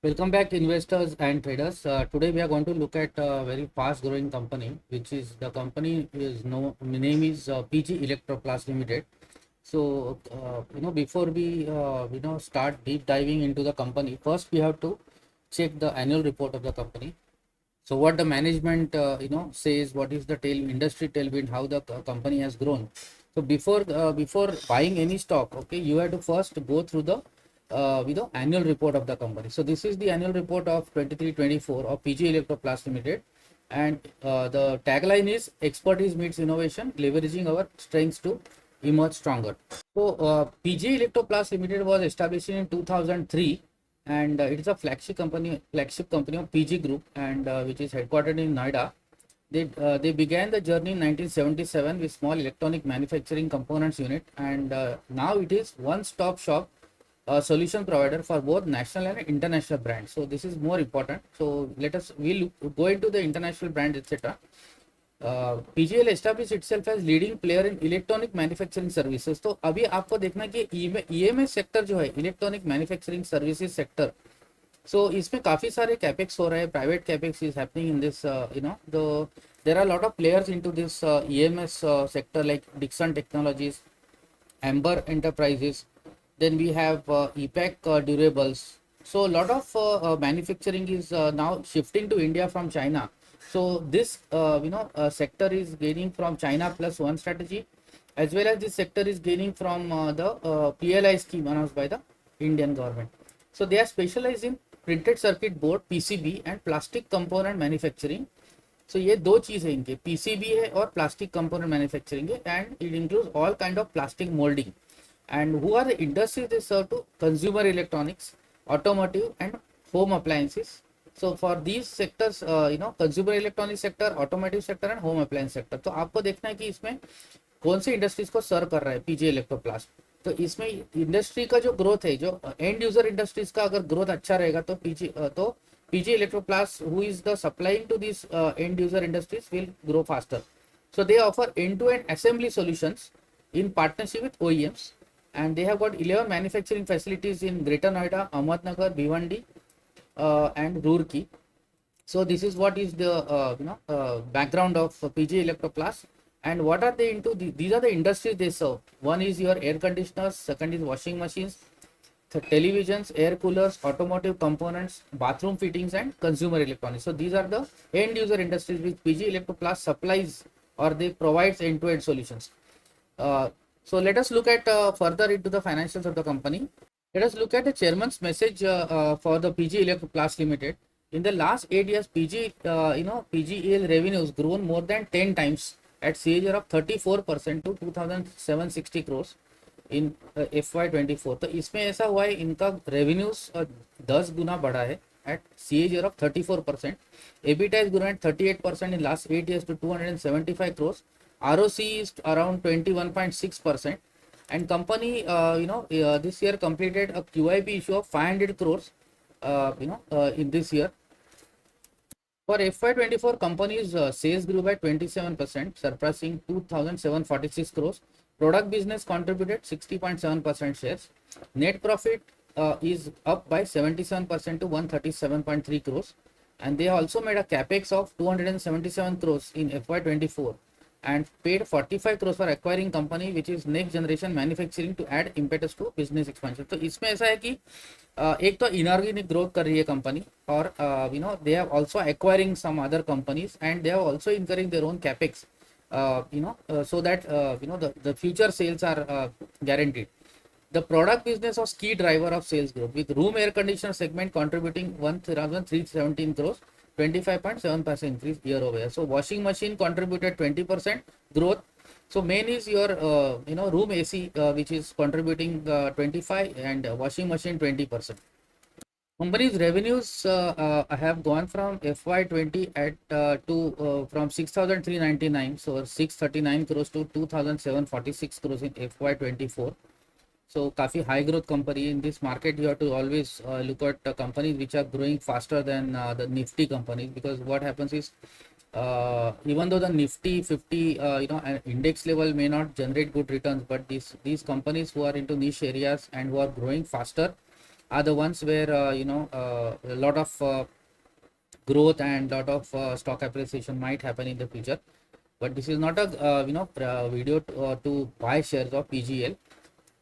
Welcome back, investors and traders. Today we are going to look at a very fast-growing company, which is the company is name is PG Electroplast Ltd. So before we start deep diving into the company, first we have to check the annual report of the company. So what the management says, what is the industry tailwind, how the company has grown. So before buying any stock, okay, you have to first go through the annual report of the company. So this is the annual report of 23-24 of PG Electroplast Limited, and the tagline is expertise meets innovation, leveraging our strengths to emerge stronger. So PG Electroplast Limited was established in 2003, and it is a flagship company of PG Group, and which is headquartered in Noida. They began the journey in 1977 with small electronic manufacturing components unit, and now it is one-stop shop solution provider for both national and international brands. So this is more important. So we'll go into the international brands, etc. PGL established itself as leading player in electronic manufacturing services. तो अभी आपको देखना कि EMS sector जो है, electronic manufacturing services sector, सो इसमें काफी सारे कैपेक्स हो रहे हैं. Private capex is happening in this there are a lot of players into this EMS sector like Dixon Technologies, Amber Enterprises. Then we have EPAC Durables. So a lot of manufacturing is now shifting to India from China. So this sector is gaining from China plus one strategy, as well as this sector is gaining from the PLI scheme announced by the Indian government. So they are specialized in printed circuit board, PCB and plastic component manufacturing. So ये दो चीज है इनके, PCB है और plastic component manufacturing है, and it includes all kind of plastic molding. And who are the industries they serve to? Consumer electronics, automotive and home appliances. So for these sectors, consumer electronics sector, automotive sector and home appliance sector. तो आपको देखना है कि इसमें कौन से industries को सर्व कर रहा है पीजी इलेक्ट्रोप्लास्ट. तो इसमें इंडस्ट्री का जो ग्रोथ है, जो एंड यूजर इंडस्ट्रीज का अगर ग्रोथ अच्छा रहेगा तो PG Electroplast, who is the supplying to these end user industries, will grow faster. So they offer end-to-end assembly solutions in partnership with OEMs, and they have got 11 manufacturing facilities in Greater Noida, Ahmednagar, Bhiwandi, and Roorkee. So this is what is the background of PG Electroplast. And what are they into? These are the industries they serve. One is your air conditioners, second is washing machines, televisions, air coolers, automotive components, bathroom fittings and consumer electronics. So these are the end user industries which PG Electroplast supplies, or they provides end-to-end solutions. So let us look at further into the financials of the company. Let us look at the chairman's message for the PG Electroplast Limited. In the last 8 years, PGEL revenues grown more than 10 times at CAGR of 34% to 2,760 crores in FY24. तो इसमें ऐसा हुआ है, इनका revenues 10 गुना बढ़ा है at CAGR of 34%. EBITDA has grown at 38% in last 8 years to 275 crores. ROC is around 21.6%. And company, this year completed a QIP issue of 500 crores, in this year. For FY24, company's sales grew by 27%, surpassing 2,746 crores. Product business contributed 60.7% shares. Net profit is up by 77% to 137.3 crores. And they also made a capex of 277 crores in FY24 and paid 45 crores for acquiring company which is next generation manufacturing to add impetus to business expansion. तो इसमें ऐसा है कि एक तो inorganic growth कर रही है कंपनी, और they have also acquiring some other companies, and they are also incurring their own capex, so that the future sales are guaranteed. The product business was key driver of sales growth, with room air conditioner segment contributing 1,317 crores, 25.7% increase year over year. So washing machine contributed 20% growth. So main is your room AC, which is contributing 25, and washing machine 20%. Company's revenues have gone from FY20 from 6,399, so 639 crores to 2,746 crores in FY24. So काफी high growth company in this market. You have to always look at companies which are growing faster than the Nifty companies, because what happens is even though the Nifty 50 an index level may not generate good returns, but these companies who are into niche areas and who are growing faster, are the ones where a lot of growth and lot of stock appreciation might happen in the future. But this is not a video to buy shares of PGL.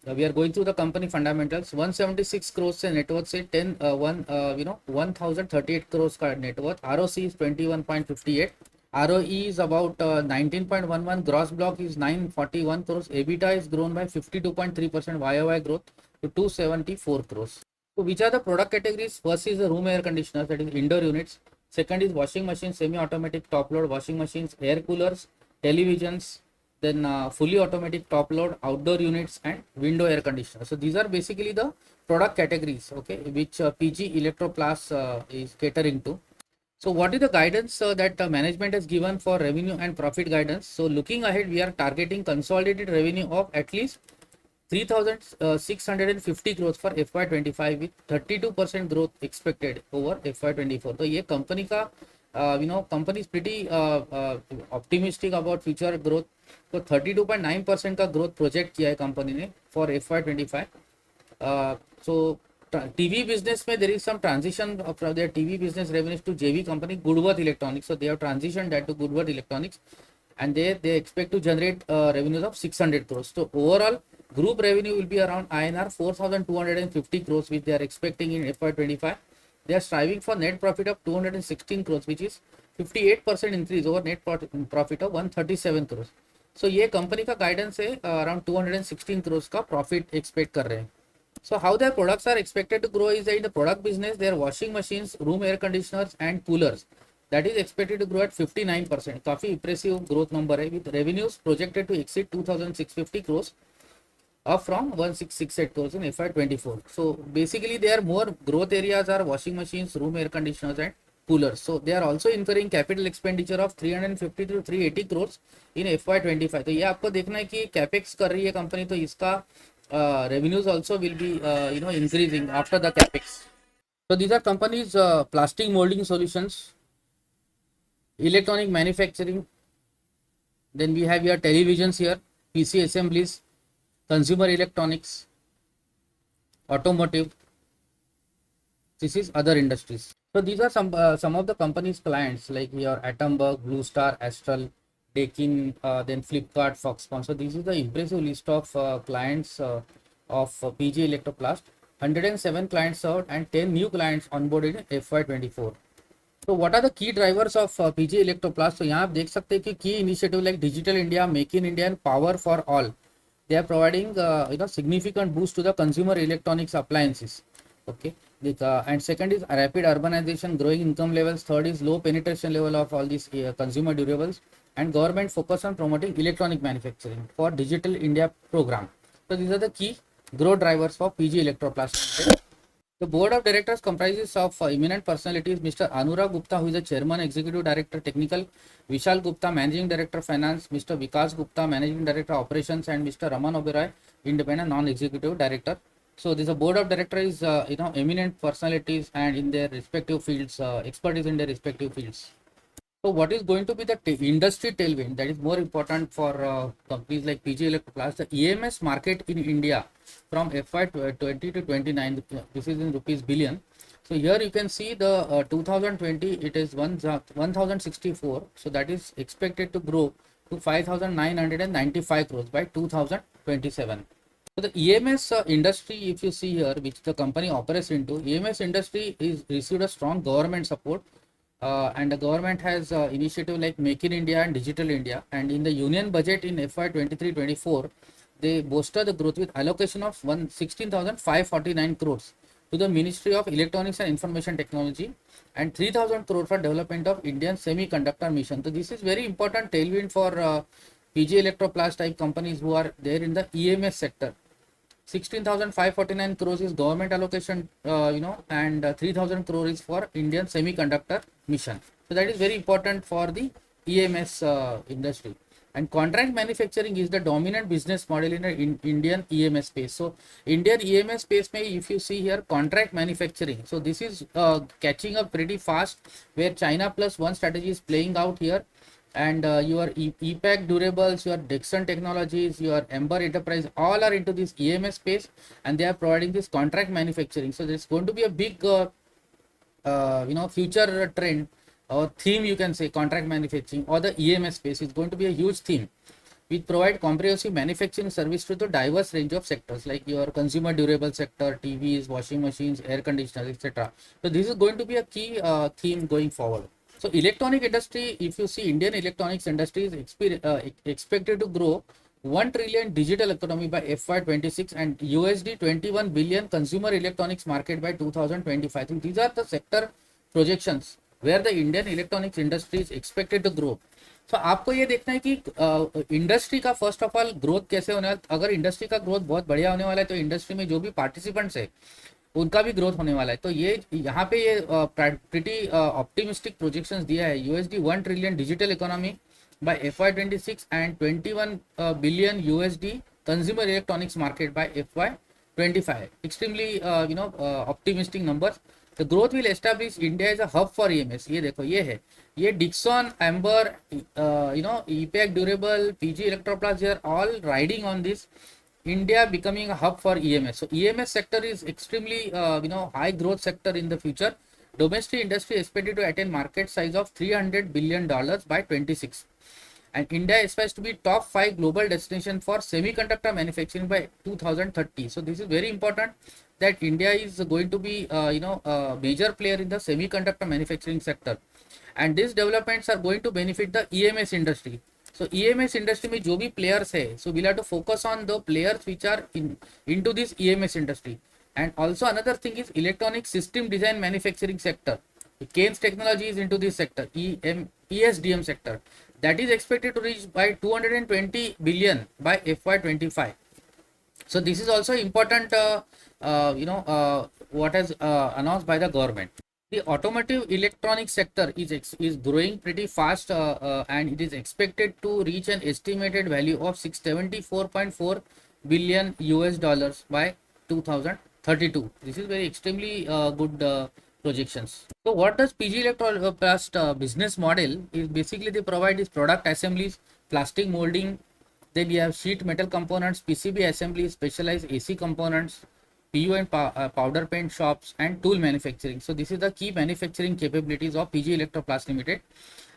We are going through the company fundamentals. 176 crores से net worth से 1038 crores का net worth. ROC is 21.58. ROE is about 19.11. Gross block is 941 crores. EBITDA is grown by 52.3% YOY growth to 274 crores. So which are the product categories? First is the room air conditioners, that is indoor units. Second is washing machines, semi-automatic top load washing machines, air coolers, televisions, then fully automatic top load outdoor units, and window air conditioners. So these are basically the product categories, okay, which PG Electroplast is catering to. So what is the guidance that management has given for revenue and profit guidance? So looking ahead, we are targeting consolidated revenue of at least 3,650 crores for FY25 with 32% growth expected over FY24. तो ये company का company is pretty optimistic about future growth. तो 32.9% का growth project किया है company ने for FY25. So TV business में there is some transition from their TV business revenues to JV company Govt Electronics. So they have transitioned that to Govt Electronics, and they expect to generate revenues of 600 crores. So overall group revenue will be around INR 4,250 crores, which they are expecting in FY25. They are striving for net profit of 216 crores, which is 58% increase over net profit of 137 crores. So ये company का guidance है around 216 crores का profit expect कर रहे हैं. So how their products are expected to grow is that in the product business, their washing machines, room air conditioners and coolers, that is expected to grow at 59%. काफी impressive growth number है, with revenues projected to exceed 2,650 crores, up from 1,668 crores in FY24. So basically their more growth areas are washing machines, room air conditioners and coolers. So they are also incurring capital expenditure of 350 to 380 crores in FY25. तो ये आपको देखना है कि capex कर रही है company, तो इसका revenues also will be increasing after the capex. So these are companies plastic molding solutions, electronic manufacturing, then we have here televisions here, PC assemblies, consumer electronics, automotive. This is other industries. So these are some of the company's clients, like your Atomberg, Blue Star, Astral, Daikin, then Flipkart, Foxconn. So this is the impressive list of clients of PG Electroplast. 107 clients served and 10 new clients onboarded in FY24. So what are the key drivers of PG Electroplast? So यहाँ आप देख सकते हैं कि key initiative like Digital India, Make in India and Power for All, they are providing significant boost to the consumer electronics appliances. Okay, and second is rapid urbanization, growing income levels. Third is low penetration level of all these consumer durables, and government focus on promoting electronic manufacturing for Digital India program. So these are the key growth drivers for PG Electroplast. The board of directors comprises of eminent personalities: Mr. Anurag Gupta, who is the chairman, executive director, technical; Vishal Gupta, managing director, finance; Mr. Vikas Gupta, managing director, operations; and Mr. Raman Oberoi, independent non-executive director. So this is a board of directors is eminent personalities and in their respective fields, expertise in their respective fields. So what is going to be the industry tailwind that is more important for companies like PG Electroplast? The EMS market in India from FY20 to 29, this is in rupees billion. So here you can see the 2020 it is 1064. So that is expected to grow to 5,995 crores by 2027. So the EMS industry, if you see here, which the company operates into, EMS industry is received a strong government support. And the government has initiative like Make in India and Digital India, and in the union budget in FY23-24 they bolster the growth with allocation of 16,549 crores to the Ministry of Electronics and Information Technology and 3,000 crores for development of Indian semiconductor mission. So this is very important tailwind for PG Electroplast type companies who are there in the EMS sector. 16,549 crores is government allocation, and 3,000 crores is for Indian semiconductor mission. So that is very important for the EMS industry. And contract manufacturing is the dominant business model in the Indian EMS space. So Indian EMS space, if you see here, contract manufacturing. So this is catching up pretty fast, where China plus one strategy is playing out here. and your EPAC Durables, your Dixon Technologies, your Ember Enterprise, all are into this EMS space, and they are providing this contract manufacturing. So there's going to be a big future trend or theme, you can say. Contract manufacturing or the EMS space is going to be a huge theme. We provide comprehensive manufacturing service to the diverse range of sectors like your consumer durable sector, TVs, washing machines, air conditioners, etc. So this is going to be a key theme going forward. So electronic industry, if you see, Indian electronics industry is expected to grow 1 trillion digital economy by FY26 and USD 21 billion consumer electronics market by 2025. So these are the sector projections where the Indian electronics industry is expected to grow. So आपको ये देखना है कि industry का first of all growth कैसे होने वाला है. अगर इंडस्ट्री का ग्रोथ बहुत बढ़िया होने वाला है तो इंडस्ट्री में जो भी पार्टिसिपेंट्स है उनका भी ग्रोथ होने वाला है. तो ये यहाँ पे ये प्रिटी ऑप्टिमिस्टिक प्रोजेक्शंस दिया है. USD 1 trillion digital economy by FY26 and 21 billion USD consumer electronics market by FY25. Extremely optimistic numbers. The growth will establish India as a hub for EMS. ये देखो ये है, ये Dixon, Amber, EPAC Durable, PG Electroplast, they are all riding on this India becoming a hub for EMS. So EMS sector is extremely high growth sector in the future. Domestic industry expected to attain market size of $300 billion by 26. And India aspires to be top 5 global destination for semiconductor manufacturing by 2030. So this is very important that India is going to be a major player in the semiconductor manufacturing sector, and these developments are going to benefit the EMS industry. So EMS industry में जो भी players है, so we'll have to focus on the players which are into this EMS industry. And also another thing is electronic system design manufacturing sector. Keynes Technology is into this sector, ESDM sector, that is expected to reach by 220 billion by FY25. So this is also important, what has announced by the government. The automotive electronic sector is growing pretty fast, and it is expected to reach an estimated value of 674.4 billion US dollars by 2032. This is very extremely good projections. So what does PG Electroplast business model is? Basically they provide these product assemblies, plastic molding, then you have sheet metal components, PCB assembly, specialized AC components, PU and powder paint shops, and tool manufacturing. So this is the key manufacturing capabilities of PG Electroplast Ltd.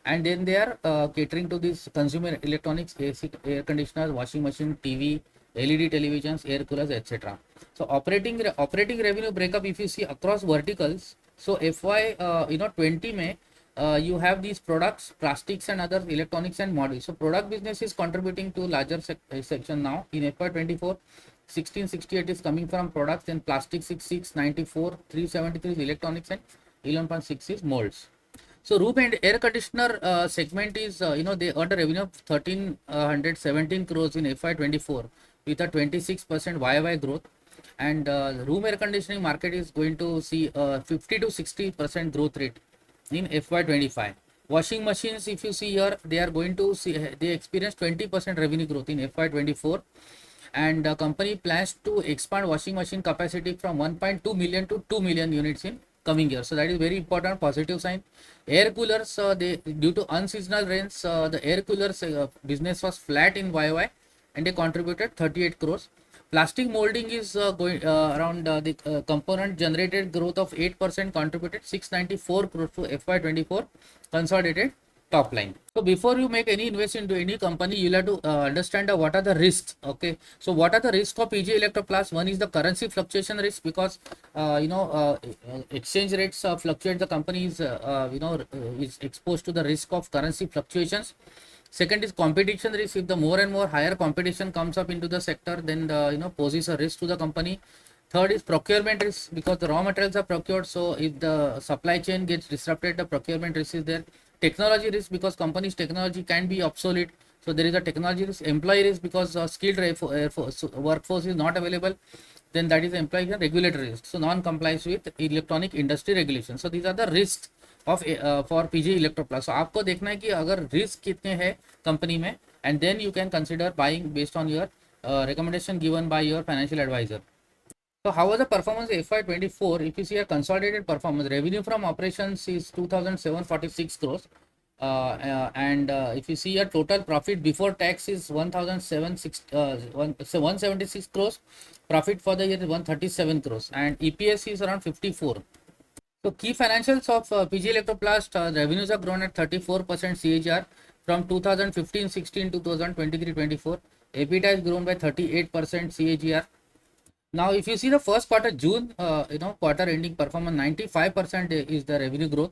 And then they are catering to this consumer electronics, AC, air conditioners, washing machine, TV, LED televisions, air coolers, etc. So operating revenue breakup, if you see across verticals, so FY 20 में you have these products, plastics and other electronics and modules. So product business is contributing to larger section now. In FY24, 1668 is coming from products, then plastics 6694, 373 is electronics, and 11.6 is molds. So room and air conditioner segment is they earned a revenue of 1317 crores in FY24 with a 26% YY growth. And room air conditioning market is going to see 50 to 60% growth rate in FY25. Washing machines, if you see here, they are going to see, they experience 20% revenue growth in FY24, and the company plans to expand washing machine capacity from 1.2 million to 2 million units in coming year. So that is very important positive sign. Air coolers, they due to unseasonal rains, the air coolers business was flat in YY, and they contributed 38 crores. Plastic molding is going around the component generated growth of 8% contributed 694 crores to FY24 consolidated top line. So before you make any investment into any company, you'll have to understand what are the risks. Okay, so what are the risks of PG Electroplast? One is the currency fluctuation risk, because exchange rates fluctuate. The company is is exposed to the risk of currency fluctuations. Second is competition risk. If the more and more higher competition comes up into the sector, then poses a risk to the company. Third is procurement risk, because the raw materials are procured. So if the supply chain gets disrupted, the procurement risk is there. Technology risk, because company's technology can be obsolete. So there is a technology risk. Employee risk, because skilled workforce is not available. Then that is employee and regulatory risk. So non-compliance with electronic industry regulations. So these are the risks of for PG Electroplast. So आपको देखना है कि अगर risk कितने हैं company में, and then you can consider buying based on your recommendation given by your financial advisor. So how was the performance FY24? If you see a consolidated performance, revenue from operations is 2,746 crores, If you see your total profit before tax is 176 crores, profit for the year is 137 crores, and EPS is around 54. So key financials of PG Electroplast, revenues have grown at 34% CAGR from 2015-16 to 2023-24. EBITDA has grown by 38% CAGR. Now, if you see the first quarter, June, quarter ending performance, 95% is the revenue growth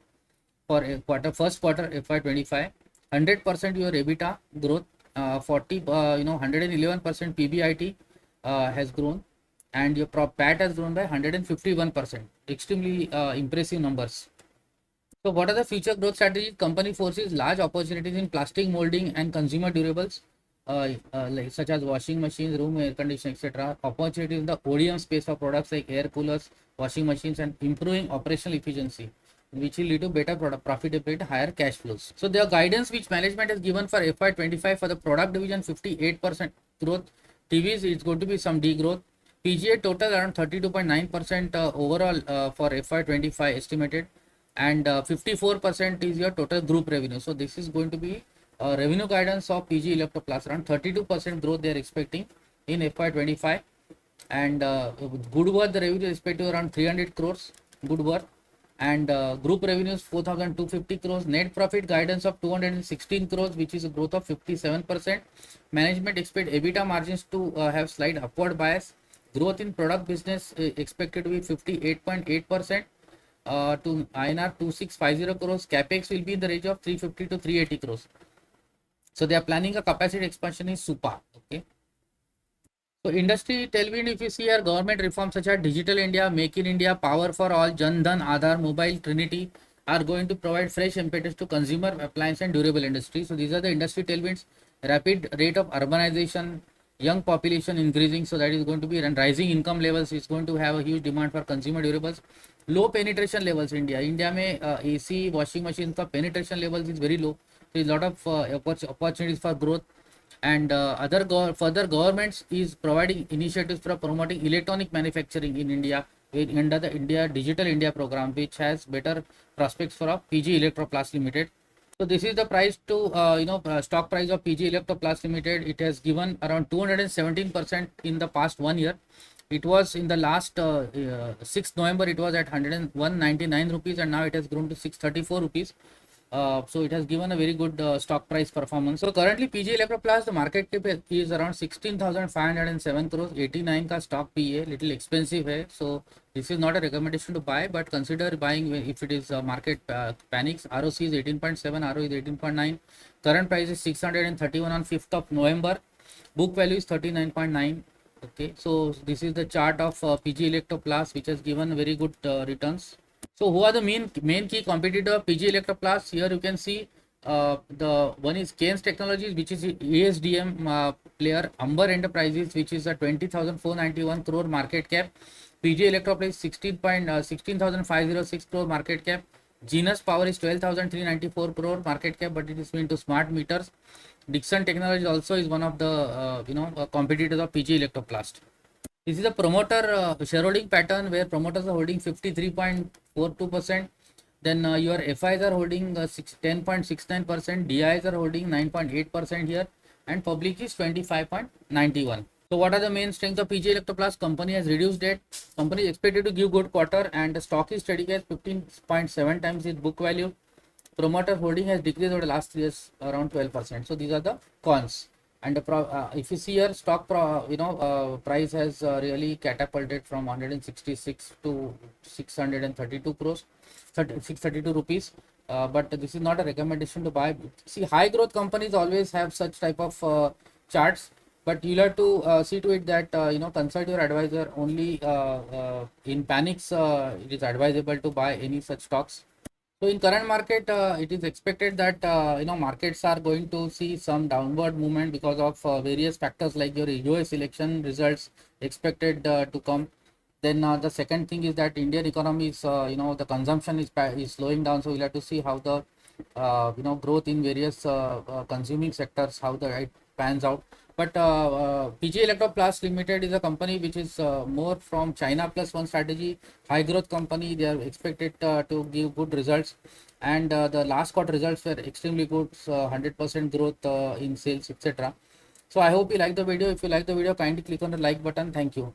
for a first quarter FY25. 100% your EBITDA growth, 111% PBIT has grown, and your PAT has grown by 151%. Extremely impressive numbers. So, what are the future growth strategies? Company foresees large opportunities in plastic molding and consumer durables, such as washing machines, room air conditioning, etc. Opportunities in the ODM space for products like air coolers, washing machines, and improving operational efficiency, which will lead to better product profitability, higher cash flows. So, the guidance which management has given for FY25 for the product division, 58% growth. TVs, it's going to be some degrowth. PGA total around 32.9% overall for FY25 estimated, and 54% is your total group revenue. So this is going to be revenue guidance of PG Electroplast, around 32% growth they are expecting in FY25, and good worth the revenue is expected around 300 crores good worth, and group revenues 4,250 crores. Net profit guidance of 216 crores, which is a growth of 57%. Management expect EBITDA margins to have slight upward bias. Growth in product business expected to be 58.8%. To INR 2650 crores. Capex will be in the range of 350 to 380 crores. So they are planning a capacity expansion in Supa. Okay. So industry tailwind, if you see here, government reforms such as Digital India, Make in India, Power for All, Jan Dhan, Aadhaar, Mobile, Trinity are going to provide fresh impetus to consumer, appliance and durable industry. So these are the industry tailwinds. Rapid rate of urbanization, young population increasing, so that is going to be, and rising income levels is going to have a huge demand for consumer durables. Low penetration levels India में AC washing machine का penetration levels is very low. There is a lot of opportunities for growth, and further governments is providing initiatives for promoting electronic manufacturing in India under the Digital India program, which has better prospects for a PG Electroplast Ltd. So this is the price to stock price of PG Electroplast Ltd. It has given around 217% in the past 1 year. It was in the last 6th November, it was at 199 rupees, and now it has grown to 634 rupees. So it has given a very good stock price performance. So currently PG Electroplast, the market cap is around 16,507 crores, 89 ka stock PE, little expensive hai. So this is not a recommendation to buy, but consider buying if it is market panics. ROC is 18.7, RO is 18.9. Current price is 631 on 5th of November. Book value is 39.9. Okay, so this is the chart of PG Electroplast, which has given very good returns. So who are the main key competitor of PG Electroplast? Here you can see the one is Dixon Technologies, which is ESDM player. Amber Enterprises, which is a 20,491 crore market cap. PG Electroplast 16,506 crore market cap. Genus Power is 12,394 crore market cap, but it is into smart meters. Dixon Technologies also is one of the competitors of PG Electroplast. This is a promoter shareholding pattern where promoters are holding 53.42%. Then your FIs are holding 10.69%, DIs are holding 9.8% here, and public is 25.91. So what are the main strengths of PG Electroplast? Company has reduced debt. Company is expected to give good quarter, and the stock is trading at 15.7 times its book value. Promoter holding has decreased over the last 3 years around 12%. So these are the cons. And if you see here, stock price has really catapulted from 166 to 632 crores, 632 rupees. But this is not a recommendation to buy. See, high growth companies always have such type of charts, but you'll have to see to it that consult your advisor. Only in panics it is advisable to buy any such stocks. So in current market, it is expected that markets are going to see some downward movement because of various factors like your US election results expected to come. Then the second thing is that Indian economy is the consumption is slowing down. So we'll have to see how the growth in various consuming sectors, how it pans out. But PG Electroplast Limited is a company which is more from China plus one strategy, high growth company. They are expected to give good results, and the last quarter results were extremely good, 100% growth in sales, etc. So I hope you like the video. If you like the video, kindly click on the like button. Thank you.